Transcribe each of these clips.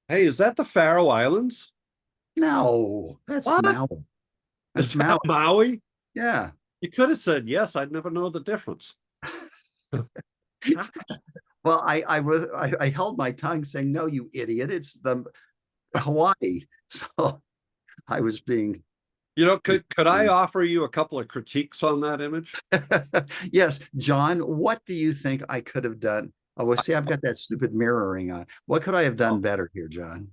Hey, is that the Faroe Islands? No, that's What? Maui. Is That's that Maui. Maui? Yeah. You could have said yes. I'd never know the difference. Well, I held my tongue saying, no, you idiot. It's the Hawaii. So I was being Could I offer you a couple of critiques on that image? yes, John, what do you think I could have done? Oh, well, see, I've got that stupid mirroring on. What could I have done better here, John?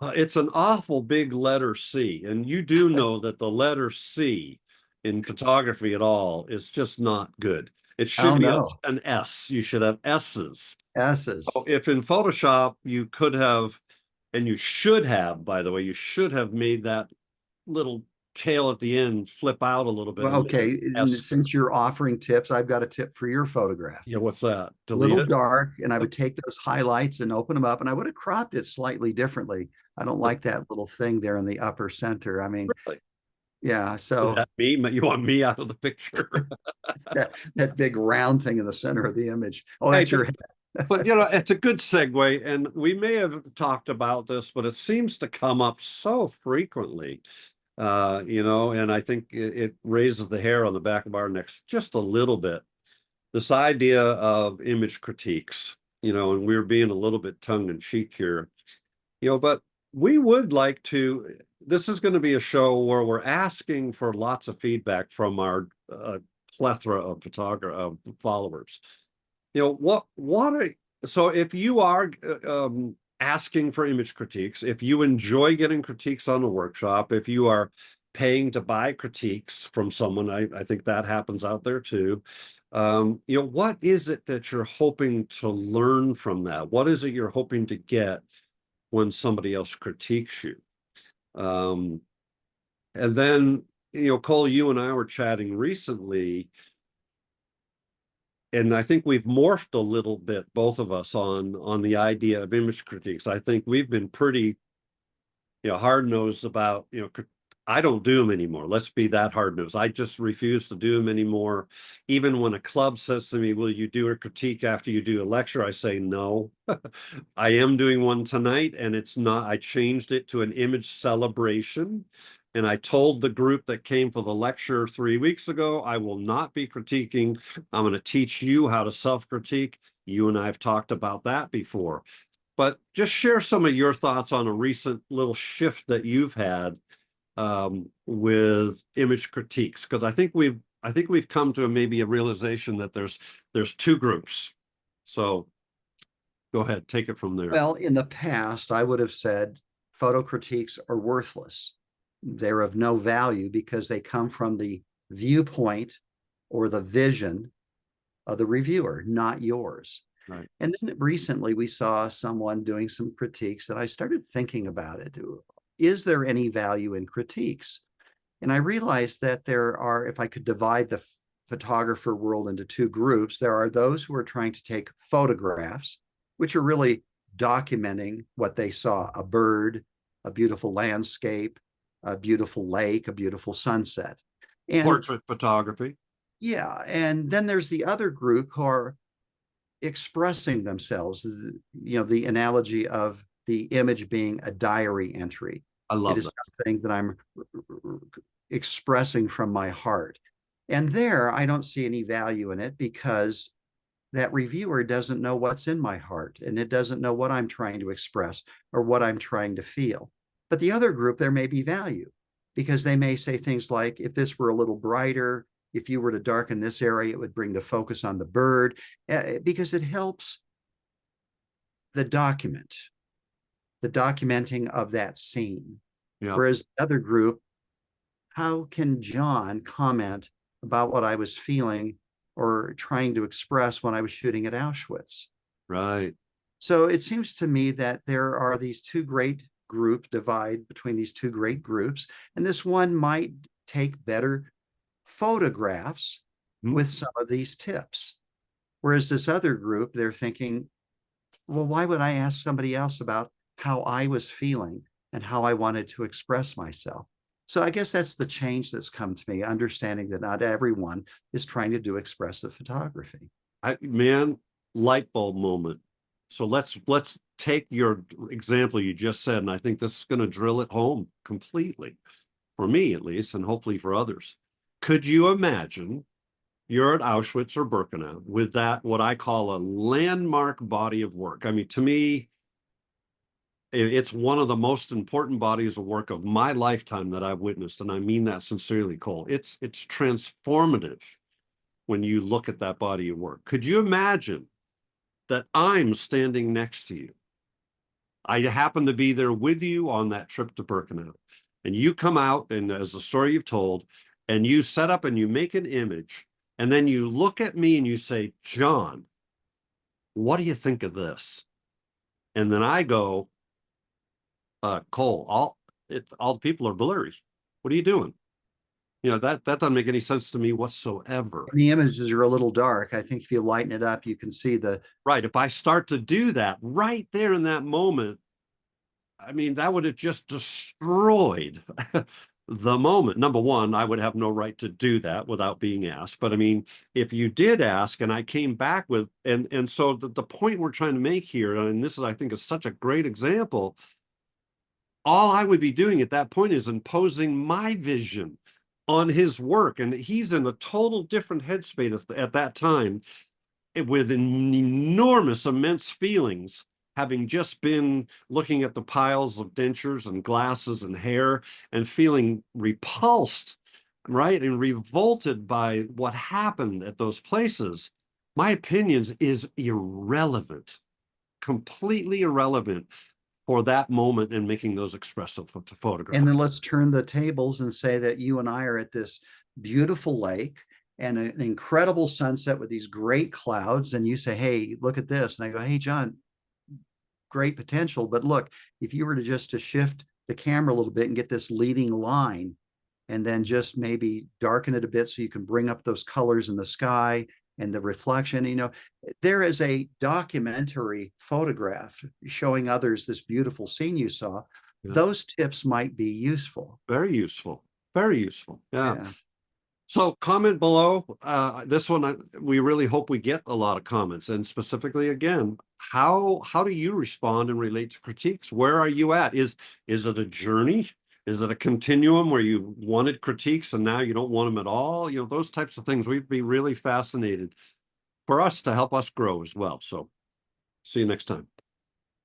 It's an awful big letter C, and you do know that the letter C in photography at all is just not good. It should Oh be no. an S. You should have S's. S's. So if in Photoshop you could have, and you should have, by the way, you should have made that little tail at the end flip out a little bit Well, and made an okay. S. Since you're offering tips, I've got a tip for your photograph. Yeah, what's that? Delete Little it? dark, and I would take those highlights and open them up, and I would have cropped it slightly differently. I don't like that little thing there in the upper center. I mean, Really? yeah, Is so that me? You want me out of the picture? that big round thing in the center of the image. Oh, Hey, that's your but head. it's a good segue, and we may have talked about this, but it seems to come up so frequently, and I think it raises the hair on the back of our necks just a little bit. This idea of image critiques, and we're being a little bit tongue in cheek here, but we would like to. This is going to be a show where we're asking for lots of feedback from our plethora of photographer followers. What are so if you are asking for image critiques, if you enjoy getting critiques on a workshop, if you are paying to buy critiques from someone, I think that happens out there too. What is it that you're hoping to learn from that? What is it you're hoping to get when somebody else critiques you? Um, and then, Cole, you and I were chatting recently, and I think we've morphed a little bit, both of us, on the idea of image critiques. I think we've been pretty, hard nosed about, I don't do them anymore. Let's be that hard nosed. I just refuse to do them anymore. Even when a club says to me, "Will you do a critique after you do a lecture?" I say no. I am doing one tonight, and it's not. I changed it to an image celebration. And I told the group that came for the lecture 3 weeks ago, I will not be critiquing. I'm going to teach you how to self critique. You and I have talked about that before. But just share some of your thoughts on a recent little shift that you've had with image critiques, because I think we've come to maybe a realization that there's two groups. So go ahead, take it from there. Well, in the past, I would have said photo critiques are worthless. They're of no value because they come from the viewpoint or the vision of the reviewer, not yours. Right. And then recently we saw someone doing some critiques, and I started thinking about it. Is there any value in critiques? And I realized that there are, if I could divide the photographer world into two groups, there are those who are trying to take photographs, which are really documenting what they saw: a bird, a beautiful landscape, a beautiful lake, a beautiful sunset. And Portrait photography. yeah, and then there's the other group who are expressing themselves, the analogy of the image being a diary entry. I It love is that. something that I'm expressing from my heart. And there, I don't see any value in it because that reviewer doesn't know what's in my heart and it doesn't know what I'm trying to express or what I'm trying to feel. But the other group, there may be value because they may say things like, if this were a little brighter, if you were to darken this area, it would bring the focus on the bird, because it helps the the documenting of that scene. Yeah. Whereas the other group, how can John comment about what I was feeling or trying to express when I was shooting at Auschwitz? Right. So it seems to me that there are these two great group divide between these two great groups, and this one might take better photographs Hmm. with some of these tips. Whereas this other group, they're thinking, well, why would I ask somebody else about how I was feeling and how I wanted to express myself? So I guess that's the change that's come to me, understanding that not everyone is trying to do expressive photography. Man, light bulb moment. So let's take your example you just said, and I think this is going to drill it home completely, for me at least, and hopefully for others. Could you imagine you're at Auschwitz or Birkenau with that, what I call a landmark body of work? I mean, to me, it's one of the most important bodies of work of my lifetime that I've witnessed, and I mean that sincerely, Cole. It's transformative when you look at that body of work. Could you imagine that I'm standing next to you? I happen to be there with you on that trip to Birkenau, and you come out, and as the story you've told, and you set up and you make an image, and then you look at me and you say, John, what do you think of this? And then I go, Cole, all the people are blurry. What are you doing? You know, that doesn't make any sense to me whatsoever. And the images are a little dark. I think if you lighten it up, you can see the Right. If I start to do that right there in that moment, I mean, that would have just destroyed the moment. Number one, I would have no right to do that without being asked. But I mean, if you did ask and I came back with, and so the point we're trying to make here, and this is, I think, is such a great example, all I would be doing at that point is imposing my vision on his work. And he's in a total different headspace at that time with enormous, immense feelings, having just been looking at the piles of dentures and glasses and hair and feeling repulsed, right? And revolted by what happened at those places. My opinions is irrelevant, completely irrelevant for that moment and making those expressive photographs. and then let's turn the tables and say that you and I are at this beautiful lake and an incredible sunset with these great clouds. And you say, hey, look at this. And I go, hey, John, great potential. But look, if you were to just to shift the camera a little bit and get this leading line and then just maybe darken it a bit so you can bring up those colors in the sky and the reflection, you know, there is a documentary photograph showing others this beautiful scene you saw. Yeah. Those tips might be useful. Very useful. Very useful. Yeah. Yeah. So comment below. This one, we really hope we get a lot of comments. And specifically, again, how do you respond and relate to critiques? Where are you at? Is it a journey? Is it a continuum where you wanted critiques and now you don't want them at all? You know, those types of things. We'd be really fascinated for us to help us grow as well. So see you next time.